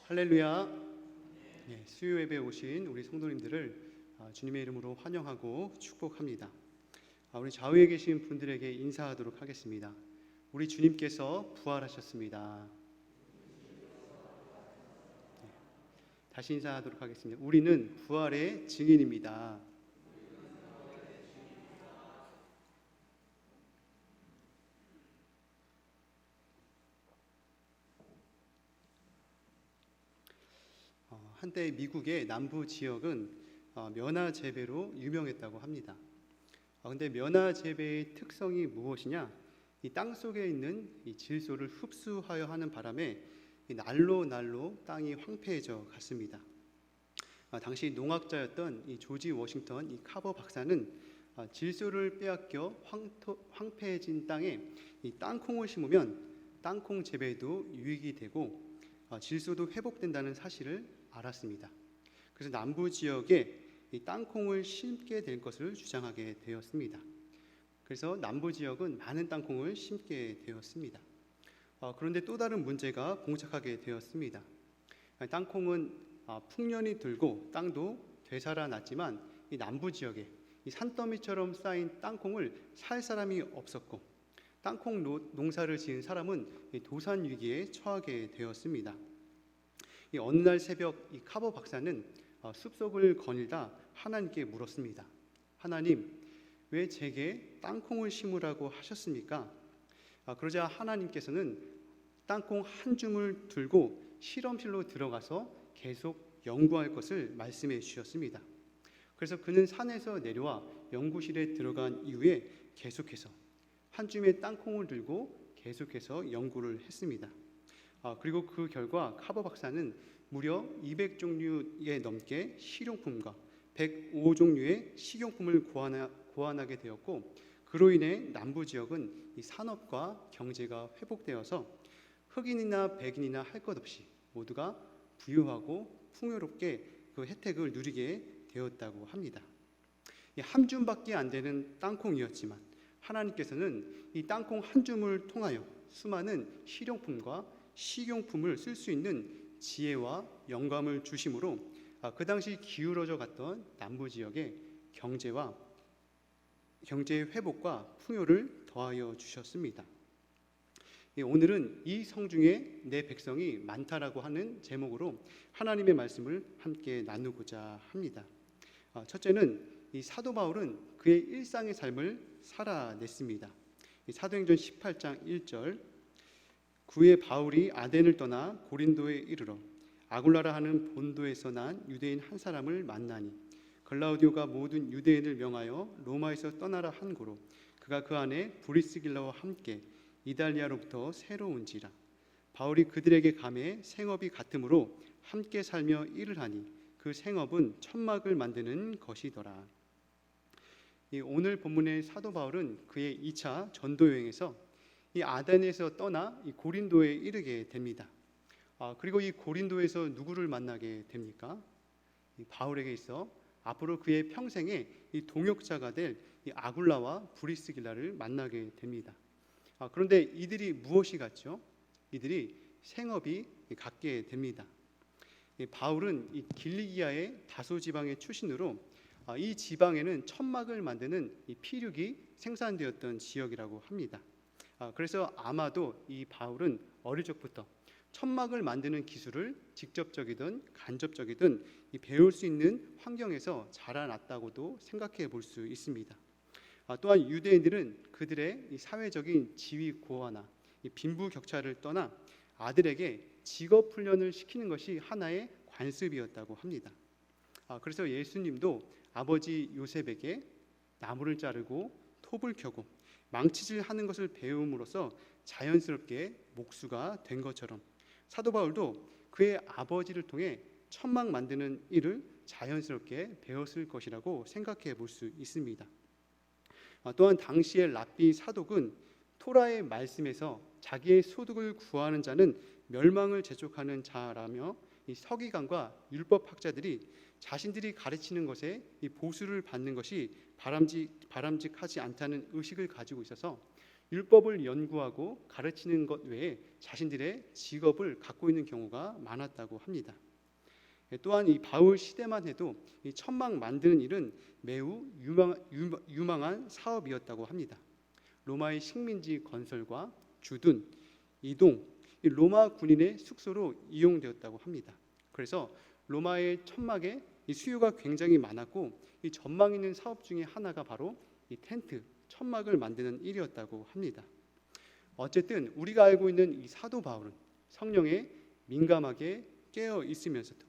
할렐루야. 수요 예배에 오신 우리 성도님들을 주님의 이름으로 환영하고 축복합니다. 우리 좌우에 계신 분들에게 인사하도록 하겠습니다. 우리 주님께서 부활하셨습니다. 다시 인사하도록 하겠습니다. 우리는 부활의 증인입니다. 한때 미국의 남부 지역은 면화 재배로 유명했다고 합니다. 그런데 면화 재배의 특성이 무엇이냐? 이 땅 속에 있는 이 질소를 흡수하여 하는 바람에 날로 땅이 황폐해져 갔습니다. 당시 농학자였던 이 조지 워싱턴 이 카버 박사는 질소를 빼앗겨 황폐해진 땅에 이 땅콩을 심으면 땅콩 재배에도 유익이 되고 질소도 회복된다는 사실을 알았습니다. 그래서 남부 지역에 이 땅콩을 심게 될 것을 주장하게 되었습니다. 그래서 남부 지역은 많은 땅콩을 심게 되었습니다. 그런데 또 다른 문제가 봉착하게 되었습니다. 땅콩은 풍년이 들고 땅도 되살아났지만 이 남부 지역에 이 산더미처럼 쌓인 땅콩을 살 사람이 없었고 땅콩 농사를 지은 사람은 이 도산 위기에 처하게 되었습니다. 이 어느 날 새벽 이 카버 박사는 숲속을 거닐다 하나님께 물었습니다. 하나님, 왜 제게 땅콩을 심으라고 하셨습니까? 그러자 하나님께서는 땅콩 한 줌을 들고 실험실로 들어가서 계속 연구할 것을 말씀해 주셨습니다. 그래서 그는 산에서 내려와 연구실에 들어간 이후에 계속해서 한 줌의 땅콩을 들고 계속해서 연구를 했습니다. 그리고 그 결과 카버 박사는 무려 200종류에 넘게 실용품과 105종류의 식용품을 고안하게 되었고, 그로 인해 남부 지역은 이 산업과 경제가 회복되어서 흑인이나 백인이나 할 것 없이 모두가 부유하고 풍요롭게 그 혜택을 누리게 되었다고 합니다. 한 줌밖에 안 되는 땅콩이었지만 하나님께서는 이 땅콩 한 줌을 통하여 수많은 실용품과 식용품을 쓸 수 있는 지혜와 영감을 주심으로 그 당시 기울어져 갔던 남부 지역의 경제의 회복과 풍요를 더하여 주셨습니다. 오늘은 이 성중에 내 백성이 많다라고 하는 제목으로 하나님의 말씀을 함께 나누고자 합니다. 첫째는 이 사도 바울은 그의 일상의 삶을 살아냈습니다. 사도행전 18장 1절, 그의 바울이 아덴을 떠나 고린도에 이르러 아굴라라 하는 본도에서 난 유대인 한 사람을 만나니 글라우디오가 모든 유대인을 명하여 로마에서 떠나라 한 고로 그가 그 안에 브리스길라와 함께 이달리아로부터 새로 온지라. 바울이 그들에게 감해 생업이 같으므로 함께 살며 일을 하니 그 생업은 천막을 만드는 것이더라. 오늘 본문의 사도 바울은 그의 2차 전도 여행에서 이 아덴에서 떠나 이 고린도에 이르게 됩니다. 그리고 이 고린도에서 누구를 만나게 됩니까? 이 바울에게 있어 앞으로 그의 평생에 이 동역자가 될 이 아굴라와 브리스길라를 만나게 됩니다. 그런데 이들이 무엇이 같죠? 이들이 생업이 같게 됩니다. 바울은 이 길리기아의 다소 지방의 출신으로 이 지방에는 천막을 만드는 이 피륙이 생산되었던 지역이라고 합니다. 그래서 아마도 이 바울은 어릴 적부터 천막을 만드는 기술을 직접적이든 간접적이든 배울 수 있는 환경에서 자라났다고도 생각해 볼 수 있습니다. 또한 유대인들은 그들의 이 사회적인 지위 고하나 이 빈부격차를 떠나 아들에게 직업 훈련을 시키는 것이 하나의 관습이었다고 합니다. 그래서 예수님도 아버지 요셉에게 나무를 자르고 톱을 켜고 망치질 하는 것을 배움으로써 자연스럽게 목수가 된 것처럼 사도 바울도 그의 아버지를 통해 천막 만드는 일을 자연스럽게 배웠을 것이라고 생각해 볼 수 있습니다. 또한 당시의 랍비 사독은 토라의 말씀에서 자기의 소득을 구하는 자는 멸망을 재촉하는 자라며 이 서기관과 율법학자들이 자신들이 가르치는 것에 이 보수를 받는 것이 바람직하지 않다는 의식을 가지고 있어서 율법을 연구하고 가르치는 것 외에 자신들의 직업을 갖고 있는 경우가 많았다고 합니다. 또한 이 바울 시대만 해도 이 천막 만드는 일은 매우 유망한 사업이었다고 합니다. 로마의 식민지 건설과 주둔, 이동, 이 로마 군인의 숙소로 이용되었다고 합니다. 그래서 로마의 천막에 이 수요가 굉장히 많았고 이 전망 있는 사업 중에 하나가 바로 이 텐트, 천막을 만드는 일이었다고 합니다. 어쨌든 우리가 알고 있는 이 사도 바울은 성령에 민감하게 깨어 있으면서도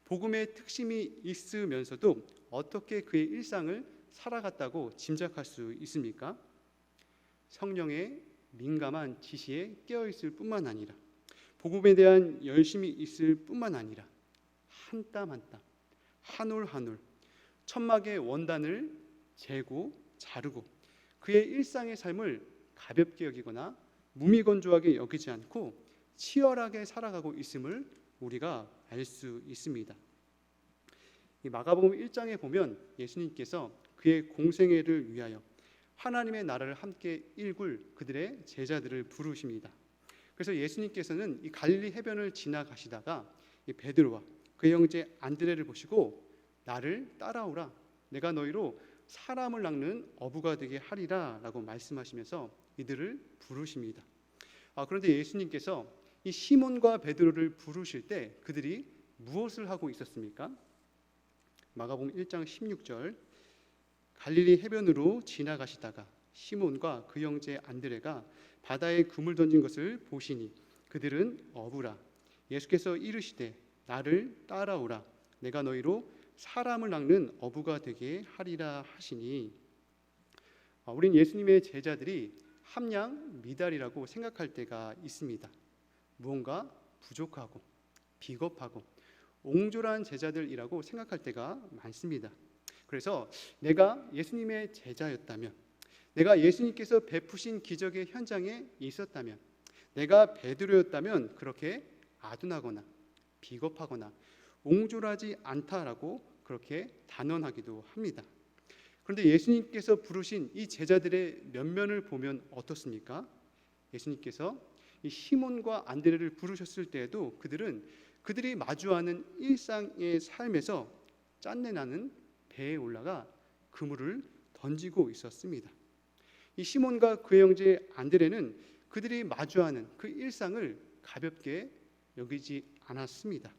복음의 특심이 있으면서도 어떻게 그의 일상을 살아갔다고 짐작할 수 있습니까? 성령의 민감한 지시에 깨어 있을 뿐만 아니라 복음에 대한 열심이 있을 뿐만 아니라 한 땀 한 땀, 한 올 한 올 천막의 원단을 재고 자르고 그의 일상의 삶을 가볍게 여기거나 무미건조하게 여기지 않고 치열하게 살아가고 있음을 우리가 알 수 있습니다. 이 마가복음 1장에 보면 예수님께서 그의 공생애를 위하여 하나님의 나라를 함께 일굴 그들의 제자들을 부르십니다. 그래서 예수님께서는 이 갈릴리 해변을 지나가시다가 이 베드로와 그의 형제 안드레를 보시고 나를 따라오라, 내가 너희로 사람을 낚는 어부가 되게 하리라 라고 말씀하시면서 이들을 부르십니다. 그런데 예수님께서 이 시몬과 베드로를 부르실 때 그들이 무엇을 하고 있었습니까? 마가복음 1장 16절, 갈릴리 해변으로 지나가시다가 시몬과 그 형제 안드레가 바다에 그물 던진 것을 보시니 그들은 어부라. 예수께서 이르시되 나를 따라오라, 내가 너희로 사람을 낚는 어부가 되게 하리라 하시니, 우린 예수님의 제자들이 함량 미달이라고 생각할 때가 있습니다. 무언가 부족하고 비겁하고 옹졸한 제자들이라고 생각할 때가 많습니다. 그래서 내가 예수님의 제자였다면, 내가 예수님께서 베푸신 기적의 현장에 있었다면, 내가 베드로였다면 그렇게 아둔하거나 비겁하거나 옹졸하지 않다라고 그렇게 단언하기도 합니다. 그런데 예수님께서 부르신 이 제자들의 면면을 보면 어떻습니까? 예수님께서 이 시몬과 안드레를 부르셨을 때에도 그들이 마주하는 일상의 삶에서 짠내나는 배에 올라가 그물을 던지고 있었습니다. 이 시몬과 그의 형제 안드레는 그들이 마주하는 그 일상을 가볍게 여기지 않았습니다.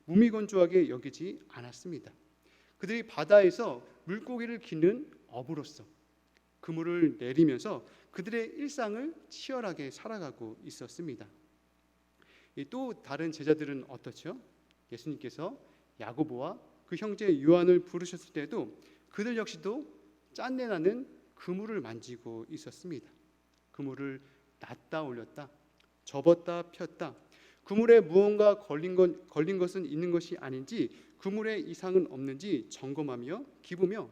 무미건조하게 여기지 않았습니다. 그들이 바다에서 물고기를 기는 어부로서 그물을 내리면서 그들의 일상을 치열하게 살아가고 있었습니다. 또 다른 제자들은 어떻죠? 예수님께서 야고보와 그 형제 요한을 부르셨을 때도 그들 역시도 짠내나는 그물을 만지고 있었습니다. 그물을 놨다 올렸다, 접었다 폈다, 그물에 무언가 걸린 것은 있는 것이 아닌지, 그물에 이상은 없는지 점검하며 기보며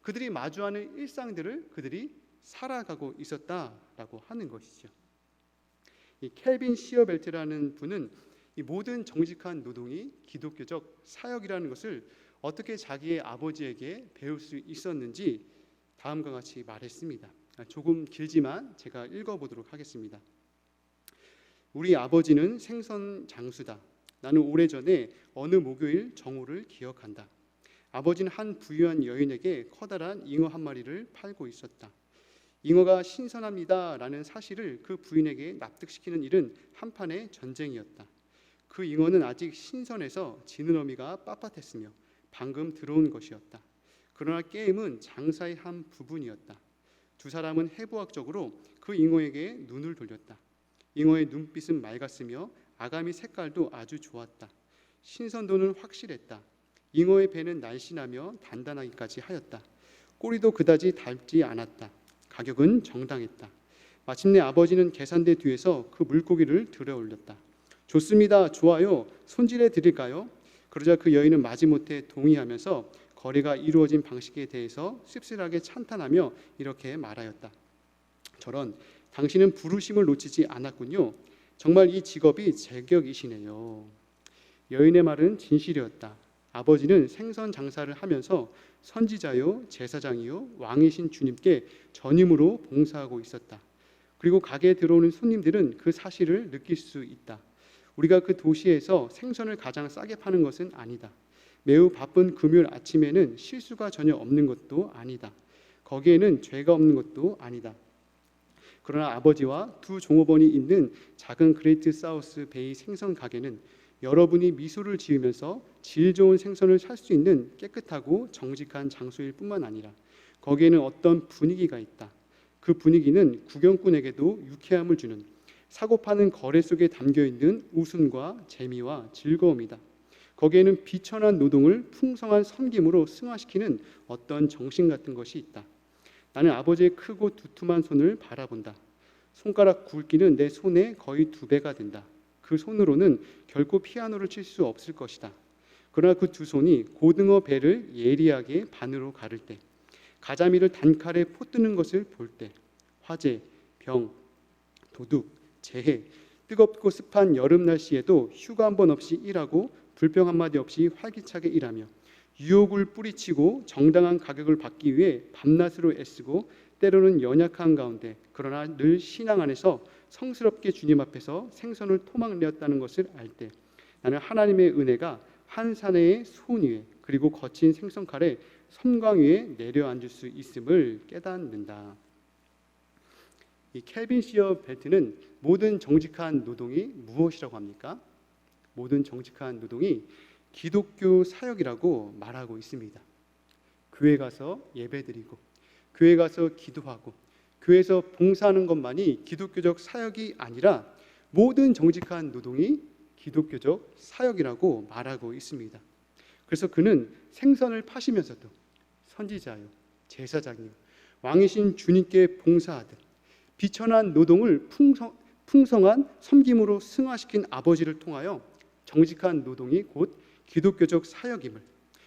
그들이 마주하는 일상들을 그들이 살아가고 있었다라고 하는 것이죠. 이 켈빈 시어벨트라는 분은 이 모든 정직한 노동이 기독교적 사역이라는 것을 어떻게 자기의 아버지에게 배울 수 있었는지 다음과 같이 말했습니다. 조금 길지만 제가 읽어보도록 하겠습니다. 우리 아버지는 생선 장수다. 나는 오래전에 어느 목요일 정오를 기억한다. 아버지는 한 부유한 여인에게 커다란 잉어 한 마리를 팔고 있었다. 잉어가 신선합니다 라는 사실을 그 부인에게 납득시키는 일은 한판의 전쟁이었다. 그 잉어는 아직 신선해서 지느러미가 빳빳했으며 방금 들어온 것이었다. 그러나 게임은 장사의 한 부분이었다. 두 사람은 해부학적으로 그 잉어에게 눈을 돌렸다. 잉어의 눈빛은 맑았으며 아가미 색깔도 아주 좋았다. 신선도는 확실했다. 잉어의 배는 날씬하며 단단하기까지 하였다. 꼬리도 그다지 닳지 않았다. 가격은 정당했다. 마침내 아버지는 계산대 뒤에서 그 물고기를 들어 올렸다. 좋습니다. 좋아요. 손질해 드릴까요? 그러자 그 여인은 마지못해 동의하면서 거래가 이루어진 방식에 대해서 씁쓸하게 찬탄하며 이렇게 말하였다. 저런, 당신은 부르심을 놓치지 않았군요. 정말 이 직업이 제격이시네요. 여인의 말은 진실이었다. 아버지는 생선 장사를 하면서 선지자요, 제사장이요, 왕이신 주님께 전임으로 봉사하고 있었다. 그리고 가게에 들어오는 손님들은 그 사실을 느낄 수 있다. 우리가 그 도시에서 생선을 가장 싸게 파는 것은 아니다. 매우 바쁜 금요일 아침에는 실수가 전혀 없는 것도 아니다. 거기에는 죄가 없는 것도 아니다. 그러나 아버지와 두 종업원이 있는 작은 그레이트 사우스 베이 생선 가게는 여러분이 미소를 지으면서 질 좋은 생선을 살 수 있는 깨끗하고 정직한 장소일 뿐만 아니라 거기에는 어떤 분위기가 있다. 그 분위기는 구경꾼에게도 유쾌함을 주는 사고 파는 거래 속에 담겨있는 웃음과 재미와 즐거움이다. 거기에는 비천한 노동을 풍성한 섬김으로 승화시키는 어떤 정신 같은 것이 있다. 나는 아버지의 크고 두툼한 손을 바라본다. 손가락 굵기는 내 손의 거의 2배가 된다. 그 손으로는 결코 피아노를 칠 수 없을 것이다. 그러나 그 두 손이 고등어 배를 예리하게 반으로 가를 때, 가자미를 단칼에 포뜨는 것을 볼 때, 화재, 병, 도둑, 재해, 뜨겁고 습한 여름 날씨에도 휴가 한 번 없이 일하고 불평 한마디 없이 활기차게 일하며 유혹을 뿌리치고 정당한 가격을 받기 위해 밤낮으로 애쓰고 때로는 연약한 가운데 그러나 늘 신앙 안에서 성스럽게 주님 앞에서 생선을 토막내었다는 것을 알 때 나는 하나님의 은혜가 한 사내의 손 위에 그리고 거친 생선칼에 섬광 위에 내려앉을 수 있음을 깨닫는다. 이 켈빈 시어 벨트는 모든 정직한 노동이 무엇이라고 합니까? 모든 정직한 노동이 기독교 사역이라고 말하고 있습니다. 교회 가서 예배드리고 교회 가서 기도하고 교회에서 봉사하는 것만이 기독교적 사역이 아니라 모든 정직한 노동이 기독교적 사역이라고 말하고 있습니다. 그래서 그는 생선을 파시면서도 선지자요, 제사장이요, 왕이신 주님께 봉사하듯 비천한 노동을 풍성한 섬김으로 승화시킨 아버지를 통하여 정직한 노동이 곧 기독교적 사역임을,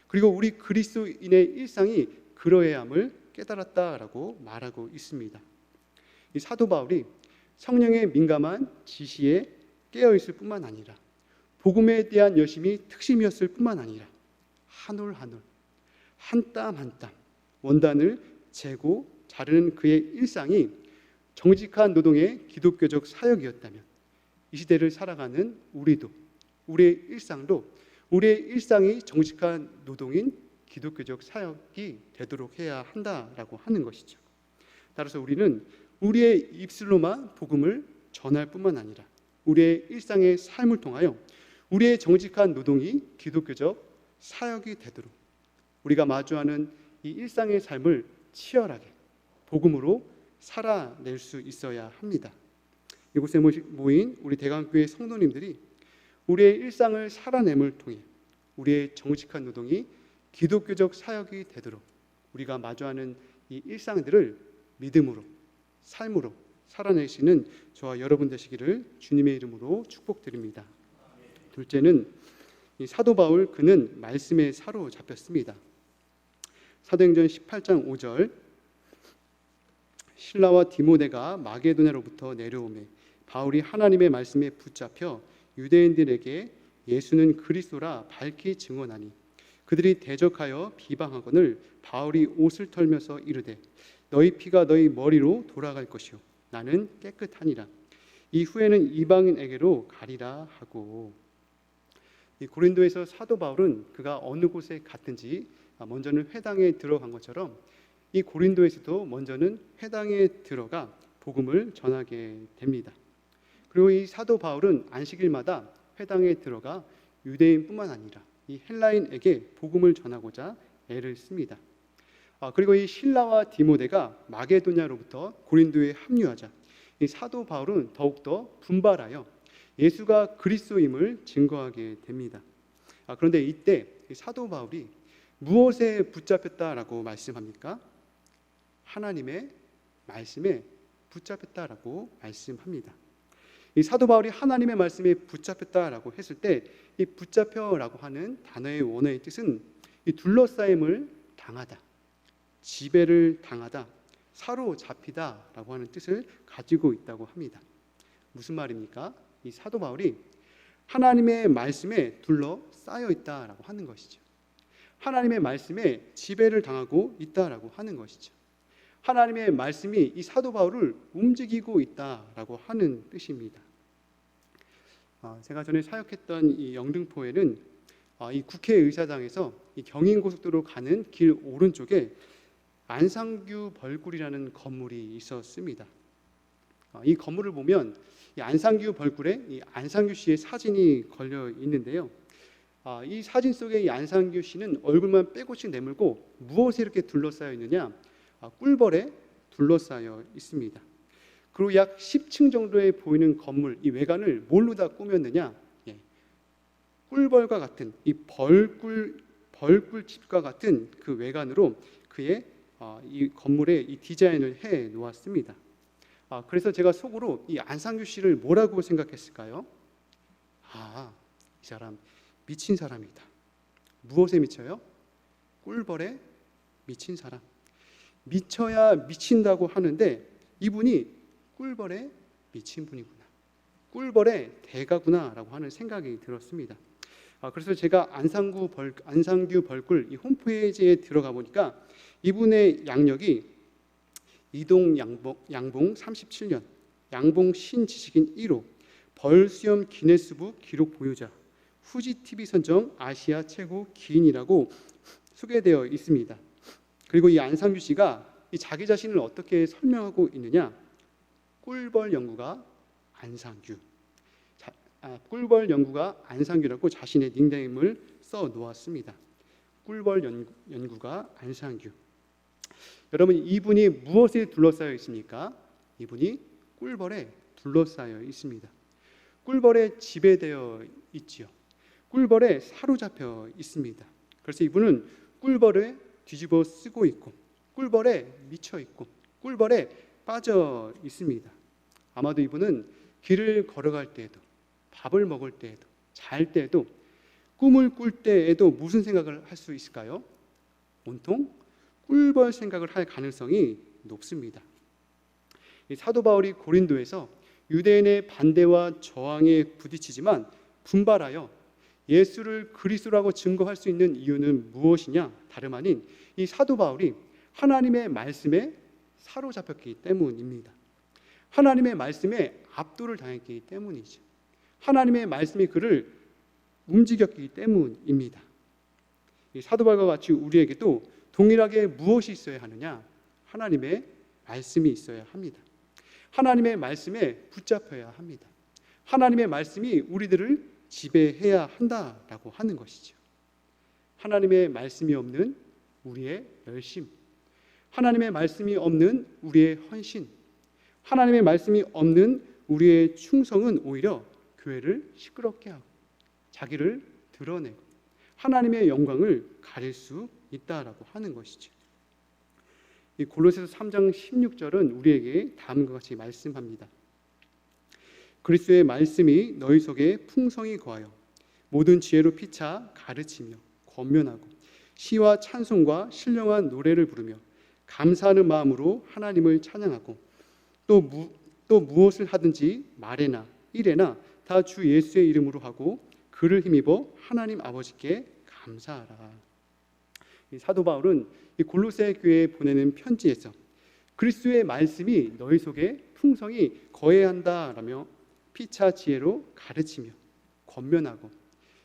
그리고 우리 그리스도인의 일상이 그러해야 함을 깨달았다라고 말하고 있습니다. 이 사도 바울이 성령의 민감한 지시에 깨어있을 뿐만 아니라 복음에 대한 열심이 특심이었을 뿐만 아니라 한 올 한 올, 한 땀 한 땀 원단을 재고 자르는 그의 일상이 정직한 노동의 기독교적 사역이었다면 이 시대를 살아가는 우리도, 우리의 일상도 우리의 일상이 정직한 노동인 기독교적 사역이 되도록 해야 한다라고 하는 것이죠. 따라서 우리는 우리의 입술로만 복음을 전할 뿐만 아니라 우리의 일상의 삶을 통하여 우리의 정직한 노동이 기독교적 사역이 되도록 우리가 마주하는 이 일상의 삶을 치열하게 복음으로 살아낼 수 있어야 합니다. 이곳에 모인 우리 대강교회 성도님들이 우리의 일상을 살아냄을 통해 우리의 정직한 노동이 기독교적 사역이 되도록 우리가 마주하는 이 일상들을 믿음으로, 삶으로 살아내시는 저와 여러분 되시기를 주님의 이름으로 축복드립니다. 둘째는 이 사도 바울, 그는 말씀에 사로잡혔습니다. 사도행전 18장 5절, 실라와 디모데가 마게도냐로부터 내려오매 바울이 하나님의 말씀에 붙잡혀 유대인들에게 예수는 그리스도라 밝히 증언하니 그들이 대적하여 비방하거늘 바울이 옷을 털면서 이르되 너희 피가 너희 머리로 돌아갈 것이요 나는 깨끗하니라. 이후에는 이방인에게로 가리라 하고. 이 고린도에서 사도 바울은 그가 어느 곳에 갔든지 먼저는 회당에 들어간 것처럼 이 고린도에서도 먼저는 회당에 들어가 복음을 전하게 됩니다. 그리고 이 사도 바울은 안식일마다 회당에 들어가 유대인뿐만 아니라 이 헬라인에게 복음을 전하고자 애를 씁니다. 그리고 이 실라와 디모데가 마게도냐로부터 고린도에 합류하자 이 사도 바울은 더욱더 분발하여 예수가 그리스도임을 증거하게 됩니다. 그런데 이때 사도 바울이 무엇에 붙잡혔다라고 말씀합니까? 하나님의 말씀에 붙잡혔다라고 말씀합니다. 이 사도 바울이 하나님의 말씀에 붙잡혔다라고 했을 때 이 붙잡혀라고 하는 단어의 원어의 뜻은 이 둘러싸임을 당하다, 지배를 당하다, 사로잡히다라고 하는 뜻을 가지고 있다고 합니다. 무슨 말입니까? 이 사도 바울이 하나님의 말씀에 둘러싸여 있다라고 하는 것이죠. 하나님의 말씀에 지배를 당하고 있다라고 하는 것이죠. 하나님의 말씀이 이 사도 바울을 움직이고 있다라고 하는 뜻입니다. 제가 전에 사역했던 이 영등포에는 이 국회의사당에서 이 경인고속도로 가는 길 오른쪽에 안상규 벌꿀이라는 건물이 있었습니다. 이 건물을 보면 이 안상규 벌꿀에 이 안상규 씨의 사진이 걸려 있는데요. 이 사진 속에 이 안상규 씨는 얼굴만 빼고씩 내밀고 무엇에 이렇게 둘러싸여 있느냐? 꿀벌에 둘러싸여 있습니다. 그리고 약 10층 정도에 보이는 건물 이 외관을 뭘로 다 꾸몄느냐? 꿀벌과 같은 이 벌꿀집과 같은 그 외관으로 그의 이 건물에 이 디자인을 해 놓았습니다. 그래서 제가 속으로 이 안상규 씨를 뭐라고 생각했을까요? 이 사람 미친 사람이다. 무엇에 미쳐요? 꿀벌에 미친 사람. 미쳐야 미친다고 하는데 이분이 꿀벌에 미친 분이구나. 꿀벌의 대가구나라고 하는 생각이 들었습니다. 그래서 제가 안상규 벌꿀 이 홈페이지에 들어가 보니까 이분의 양력이 이동 양봉 37년, 양봉 신지식인 1호, 벌수염 기네스북 기록 보유자, 후지TV 선정 아시아 최고 기인이라고 소개되어 있습니다. 그리고 이 안상규 씨가 이 자기 자신을 어떻게 설명하고 있느냐? 꿀벌 연구가 안상규, 꿀벌 연구가 안상규라고 자신의 닉네임을 써 놓았습니다. 꿀벌 연구가 안상규. 여러분, 이분이 무엇에 둘러싸여 있습니까? 이분이 꿀벌에 둘러싸여 있습니다. 꿀벌에 지배되어 있지요. 꿀벌에 사로잡혀 있습니다. 그래서 이분은 꿀벌에 뒤집어 쓰고 있고 꿀벌에 미쳐 있고 꿀벌에 빠져 있습니다. 아마도 이분은 길을 걸어갈 때에도 밥을 먹을 때에도 잘 때에도 꿈을 꿀 때에도 무슨 생각을 할 수 있을까요? 온통 꿀벌 생각을 할 가능성이 높습니다. 이 사도 바울이 고린도에서 유대인의 반대와 저항에 부딪히지만 분발하여 예수를 그리스도라고 증거할 수 있는 이유는 무엇이냐? 다름 아닌 이 사도 바울이 하나님의 말씀에 사로잡혔기 때문입니다. 하나님의 말씀에 압도를 당했기 때문이죠. 하나님의 말씀이 그를 움직였기 때문입니다. 이 사도 바울과 같이 우리에게도 동일하게 무엇이 있어야 하느냐? 하나님의 말씀이 있어야 합니다. 하나님의 말씀에 붙잡혀야 합니다. 하나님의 말씀이 우리들을 지배해야 한다라고 하는 것이죠. 하나님의 말씀이 없는 우리의 열심, 하나님의 말씀이 없는 우리의 헌신, 하나님의 말씀이 없는 우리의 충성은 오히려 교회를 시끄럽게 하고 자기를 드러내고 하나님의 영광을 가릴 수 있다라고 하는 것이죠. 이 골로새서 3장 16절은 우리에게 다음과 같이 말씀합니다. 그리스도의 말씀이 너희 속에 풍성히 거하여 모든 지혜로 피차 가르치며 권면하고 시와 찬송과 신령한 노래를 부르며 감사하는 마음으로 하나님을 찬양하고 또 무엇을 하든지 말에나 일에나 다 주 예수의 이름으로 하고 그를 힘입어 하나님 아버지께 감사하라. 이 사도 바울은 이 골로새 교회에 보내는 편지에서 그리스도의 말씀이 너희 속에 풍성히 거해야 한다라며 피차 지혜로 가르치며 권면하고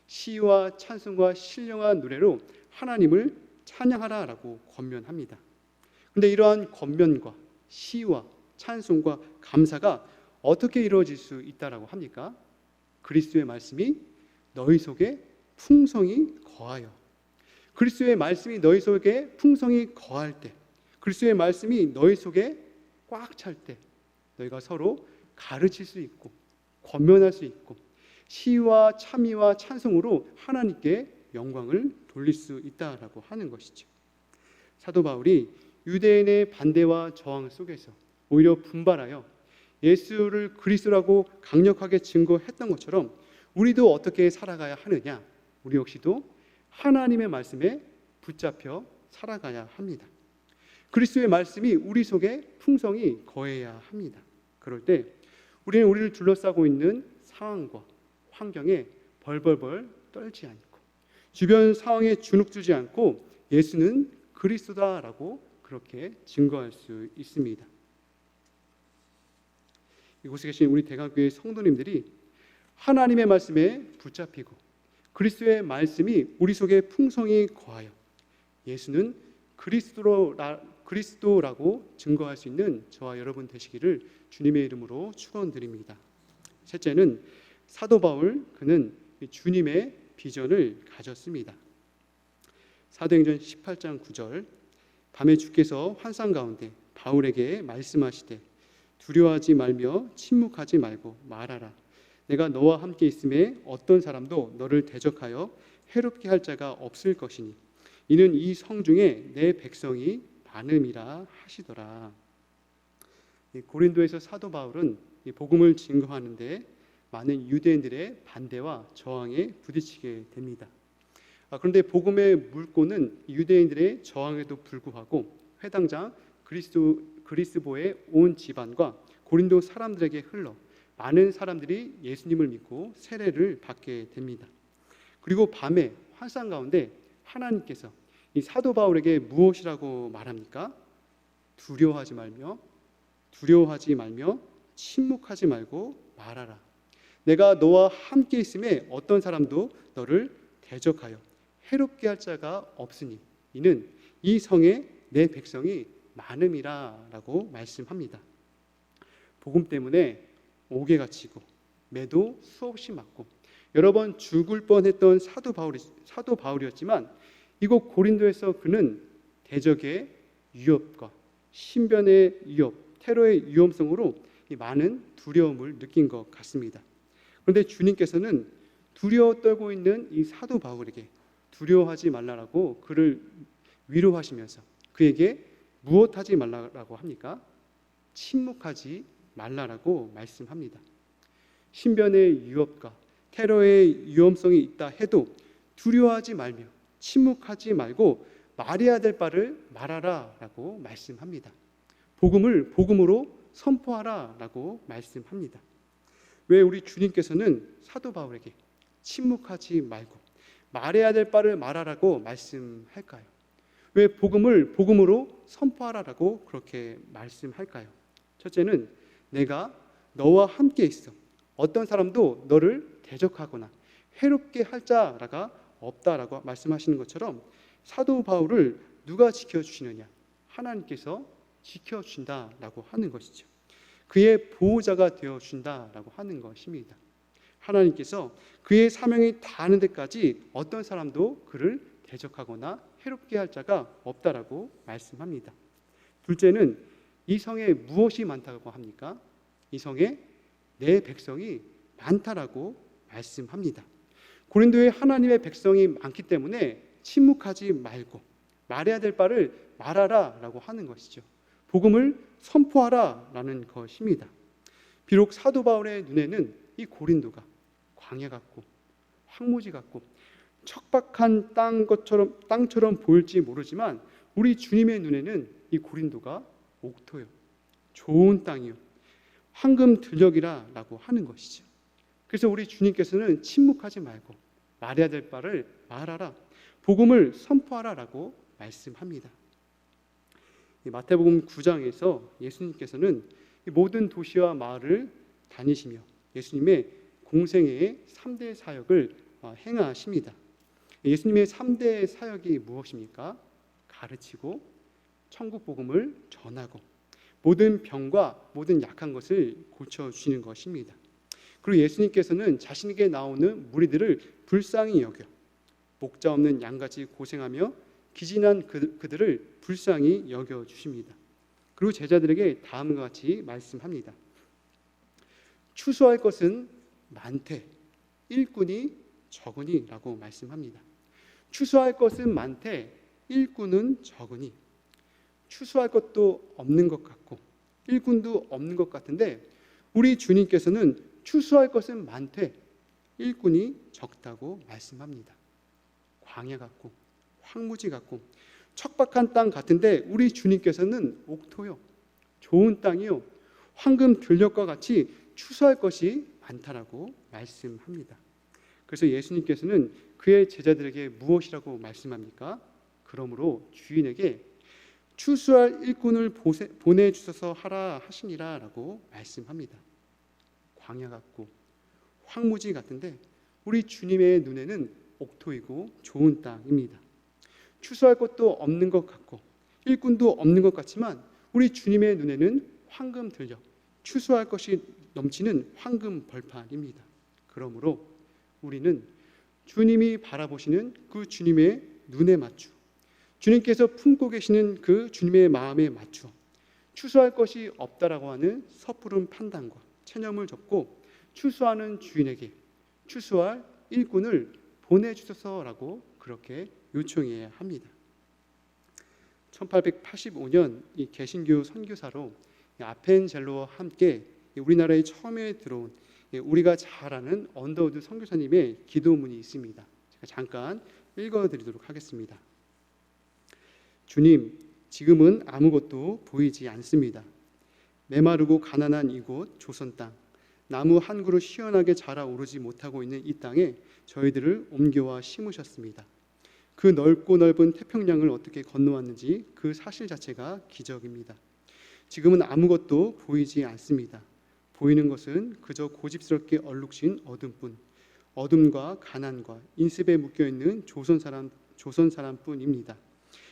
시와 찬송과 신령한 노래로 하나님을 찬양하라라고 권면합니다. 그런데 이러한 권면과 시와 찬송과 감사가 어떻게 이루어질 수 있다라고 합니까? 그리스도의 말씀이 너희 속에 풍성히 거하여, 그리스도의 말씀이 너희 속에 풍성히 거할 때, 그리스도의 말씀이 너희 속에 꽉 찰 때 너희가 서로 가르칠 수 있고 권면할 수 있고 시와 참의와 찬송으로 하나님께 영광을 돌릴 수 있다라고 하는 것이죠. 사도 바울이 유대인의 반대와 저항 속에서 오히려 분발하여 예수를 그리스도라고 강력하게 증거했던 것처럼 우리도 어떻게 살아가야 하느냐? 우리 역시도 하나님의 말씀에 붙잡혀 살아가야 합니다. 그리스도의 말씀이 우리 속에 풍성히 거해야 합니다. 그럴 때 우리는 우리를 둘러싸고 있는 상황과 환경에 벌벌벌 떨지 않고 주변 상황에 주눅들지 않고 예수는 그리스도다라고 그렇게 증거할 수 있습니다. 이곳에 계신 우리 대강교회 성도님들이 하나님의 말씀에 붙잡히고 그리스도의 말씀이 우리 속에 풍성히 거하여 예수는 그리스도라고 증거할 수 있는 저와 여러분 되시기를 주님의 이름으로 축원드립니다. 셋째는 사도 바울, 그는 주님의 비전을 가졌습니다. 사도행전 18장 9절, 밤에 주께서 환상 가운데 바울에게 말씀하시되 두려워하지 말며 침묵하지 말고 말하라. 내가 너와 함께 있음에 어떤 사람도 너를 대적하여 해롭게 할 자가 없을 것이니 이는 이 성중에 내 백성이 많음이라 하시더라. 고린도에서 사도 바울은 복음을 증거하는데 많은 유대인들의 반대와 저항에 부딪히게 됩니다. 그런데 복음의 물꼬는 유대인들의 저항에도 불구하고 회당장 그리스보의 온 집안과 고린도 사람들에게 흘러 많은 사람들이 예수님을 믿고 세례를 받게 됩니다. 그리고 밤에 환상 가운데 하나님께서 이 사도 바울에게 무엇이라고 말합니까? 두려워하지 말며 침묵하지 말고 말하라. 내가 너와 함께 있음에 어떤 사람도 너를 대적하여 해롭게 할 자가 없으니 이는 이 성에 내 백성이 많음이라 라고 말씀합니다. 복음 때문에 옥에 갇히고 매도 수없이 맞고 여러 번 죽을 뻔했던 사도 바울이었지만 이곳 고린도에서 그는 대적의 위협과 신변의 위협, 테러의 위험성으로 많은 두려움을 느낀 것 같습니다. 그런데 주님께서는 두려워 떨고 있는 이 사도 바울에게 두려워하지 말라라고 그를 위로하시면서 그에게 무엇하지 말라라고 합니까? 침묵하지 말라라고 말씀합니다. 신변의 위협과 테러의 위험성이 있다 해도 두려워하지 말며 침묵하지 말고 말해야 될 바를 말하라라고 말씀합니다. 복음을 복음으로 선포하라라고 말씀합니다. 왜 우리 주님께서는 사도 바울에게 침묵하지 말고 말해야 될 바를 말하라고 말씀할까요? 왜 복음을 복음으로 선포하라라고 그렇게 말씀할까요? 첫째는 내가 너와 함께 있어 어떤 사람도 너를 대적하거나 해롭게 할 자가 없다라고 말씀하시는 것처럼 사도 바울을 누가 지켜주시느냐? 하나님께서 지켜준다라고 하는 것이죠. 그의 보호자가 되어준다라고 하는 것입니다. 하나님께서 그의 사명이 다하는 데까지 어떤 사람도 그를 대적하거나 해롭게 할 자가 없다라고 말씀합니다. 둘째는 이 성에 무엇이 많다고 합니까? 이 성에 내 백성이 많다라고 말씀합니다. 고린도에 하나님의 백성이 많기 때문에 침묵하지 말고 말해야 될 바를 말하라라고 하는 것이죠. 복음을 선포하라라는 것입니다. 비록 사도 바울의 눈에는 이 고린도가 광야 같고 황무지 같고 척박한 땅처럼 보일지 모르지만 우리 주님의 눈에는 이 고린도가 옥토요, 좋은 땅이요, 황금 들녘이라고 하는 것이죠. 그래서 우리 주님께서는 침묵하지 말고 말해야 될 바를 말하라, 복음을 선포하라라고 말씀합니다. 마태복음 9장에서 예수님께서는 모든 도시와 마을을 다니시며 예수님의 공생애의 3대 사역을 행하십니다. 예수님의 3대 사역이 무엇입니까? 가르치고 천국 복음을 전하고 모든 병과 모든 약한 것을 고쳐주시는 것입니다. 그리고 예수님께서는 자신에게 나오는 무리들을 불쌍히 여겨 목자 없는 양같이 고생하며 기진한 그들을 불쌍히 여겨주십니다. 그리고 제자들에게 다음과 같이 말씀합니다. 추수할 것은 많되 일꾼이 적으니 라고 말씀합니다. 추수할 것은 많되 일꾼은 적으니, 추수할 것도 없는 것 같고 일꾼도 없는 것 같은데 우리 주님께서는 추수할 것은 많되 일꾼이 적다고 말씀합니다. 광야 같고 황무지 같고 척박한 땅 같은데 우리 주님께서는 옥토요, 좋은 땅이요, 황금 들녘과 같이 추수할 것이 많다라고 말씀합니다. 그래서 예수님께서는 그의 제자들에게 무엇이라고 말씀합니까? 그러므로 주인에게 추수할 일꾼을 보내주셔서 하라 하시니라라고 말씀합니다. 광야 같고 황무지 같은데 우리 주님의 눈에는 옥토이고 좋은 땅입니다. 추수할 것도 없는 것 같고 일꾼도 없는 것 같지만 우리 주님의 눈에는 황금 들녘, 추수할 것이 넘치는 황금 벌판입니다. 그러므로 우리는 주님이 바라보시는 그 주님의 눈에 맞추어, 주님께서 품고 계시는 그 주님의 마음에 맞추어 추수할 것이 없다라고 하는 섣부른 판단과 체념을 접고 추수하는 주인에게 추수할 일꾼을 보내주셔서라고 그렇게 요청해야 합니다. 1885년 이 개신교 선교사로 아펜젤로와 함께 우리나라에 처음에 들어온 우리가 잘 아는 언더우드 선교사님의 기도문이 있습니다. 제가 잠깐 읽어드리도록 하겠습니다. 주님, 지금은 아무것도 보이지 않습니다. 메마르고 가난한 이곳 조선 땅, 나무 한 그루 시원하게 자라오르지 못하고 있는 이 땅에 저희들을 옮겨와 심으셨습니다. 그 넓고 넓은 태평양을 어떻게 건너왔는지 그 사실 자체가 기적입니다. 지금은 아무것도 보이지 않습니다. 보이는 것은 그저 고집스럽게 얼룩진 어둠뿐, 어둠과 가난과 인습에 묶여있는 조선 사람뿐입니다.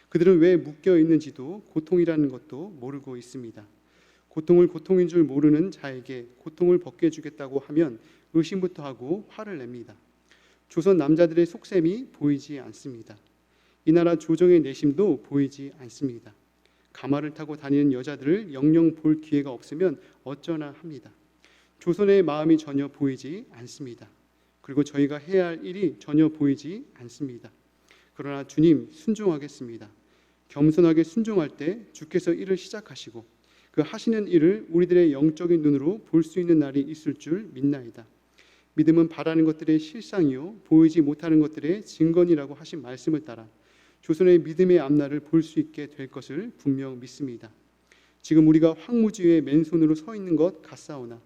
그들은 왜 묶여있는지도 고통이라는 것도 모르고 있습니다. 고통을 고통인 줄 모르는 자에게 고통을 벗게 해주겠다고 하면 의심부터 하고 화를 냅니다. 조선 남자들의 속셈이 보이지 않습니다. 이 나라 조정의 내심도 보이지 않습니다. 가마를 타고 다니는 여자들을 영영 볼 기회가 없으면 어쩌나 합니다. 조선의 마음이 전혀 보이지 않습니다. 그리고 저희가 해야 할 일이 전혀 보이지 않습니다. 그러나 주님, 순종하겠습니다. 겸손하게 순종할 때 주께서 일을 시작하시고 그 하시는 일을 우리들의 영적인 눈으로 볼 수 있는 날이 있을 줄 믿나이다. 믿음은 바라는 것들의 실상이요 보이지 못하는 것들의 증거니라고 하신 말씀을 따라 조선의 믿음의 앞날을 볼 수 있게 될 것을 분명 믿습니다. 지금 우리가 황무지에 맨손으로 서 있는 것 같사오나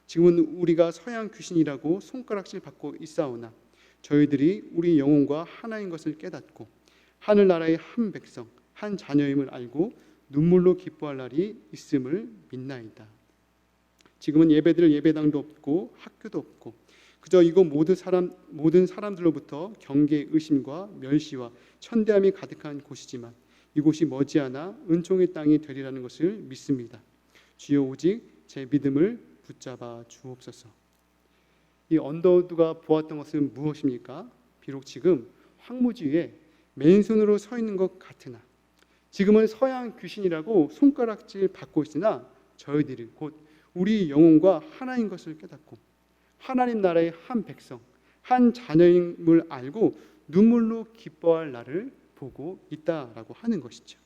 지금은 우리가 서양 귀신이라고 손가락질 받고 있사오나 저희들이 우리 영혼과 하나인 것을 깨닫고 하늘나라의 한 백성, 한 자녀임을 알고 눈물로 기뻐할 날이 있음을 믿나이다. 지금은 예배드릴 예배당도 없고 학교도 없고 그저 이곳 모든 사람들로부터 경계, 의심과 멸시와 천대함이 가득한 곳이지만 이곳이 머지않아 은총의 땅이 되리라는 것을 믿습니다. 주여 오직 제 믿음을 붙잡아 주옵소서. 이 언더우드가 보았던 것은 무엇입니까? 비록 지금 황무지 위에 맨손으로 서 있는 것 같으나 지금은 서양 귀신이라고 손가락질 받고 있으나 저희들이 곧 우리 영혼과 하나인 것을 깨닫고 하나님 나라의 한 백성, 한 자녀임을 알고 눈물로 기뻐할 날을 보고 있다라고 하는 것이죠.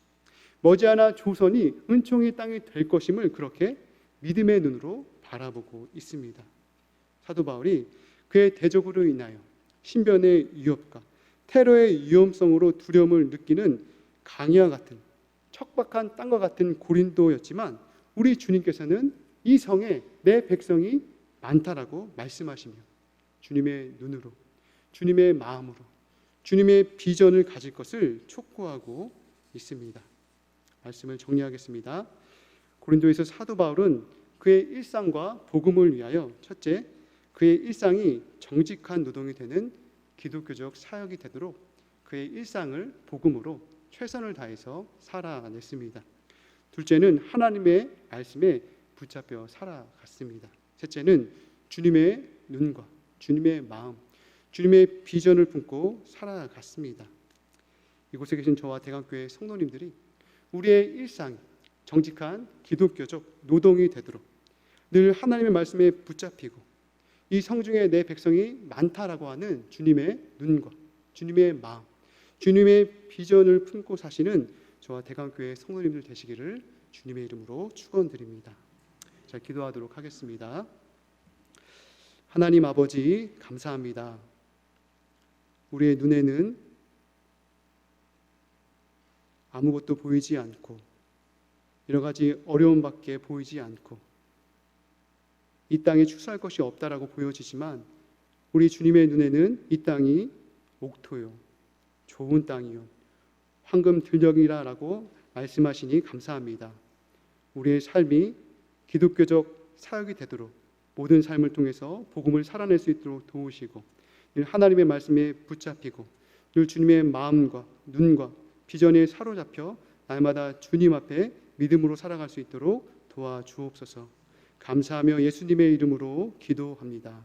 머지않아 조선이 은총의 땅이 될 것임을 그렇게 믿음의 눈으로 바라보고 있습니다. 사도 바울이 그의 대적으로 인하여 신변의 위협과 테러의 위험성으로 두려움을 느끼는 강야와 같은 척박한 땅과 같은 고린도였지만 우리 주님께서는 이 성에 내 백성이 많다라고 말씀하시며 주님의 눈으로, 주님의 마음으로, 주님의 비전을 가질 것을 촉구하고 있습니다. 말씀을 정리하겠습니다. 고린도에서 사도 바울은 그의 일상과 복음을 위하여 첫째, 그의 일상이 정직한 노동이 되는 기독교적 사역이 되도록 그의 일상을 복음으로 최선을 다해서 살아냈습니다. 둘째는 하나님의 말씀에 붙잡혀 살아갔습니다. 셋째는 주님의 눈과 주님의 마음, 주님의 비전을 품고 살아갔습니다. 이곳에 계신 저와 대강교회 성도님들이 우리의 일상이 정직한 기독교적 노동이 되도록 늘 하나님의 말씀에 붙잡히고 이 성중에 내 백성이 많다라고 하는 주님의 눈과 주님의 마음, 주님의 비전을 품고 사시는 저와 대강교회 성도님들 되시기를 주님의 이름으로 축원드립니다. 자, 기도하도록 하겠습니다. 하나님 아버지 감사합니다. 우리의 눈에는 아무것도 보이지 않고 여러 가지 어려움밖에 보이지 않고 이 땅에 추수할 것이 없다라고 보여지지만 우리 주님의 눈에는 이 땅이 옥토요 좋은 땅이요 황금 들녘이라고 말씀하시니 감사합니다. 우리의 삶이 기독교적 사역이 되도록 모든 삶을 통해서 복음을 살아낼 수 있도록 도우시고 늘 하나님의 말씀에 붙잡히고 늘 주님의 마음과 눈과 비전에 사로잡혀 날마다 주님 앞에 믿음으로 살아갈 수 있도록 도와주옵소서. 감사하며 예수님의 이름으로 기도합니다.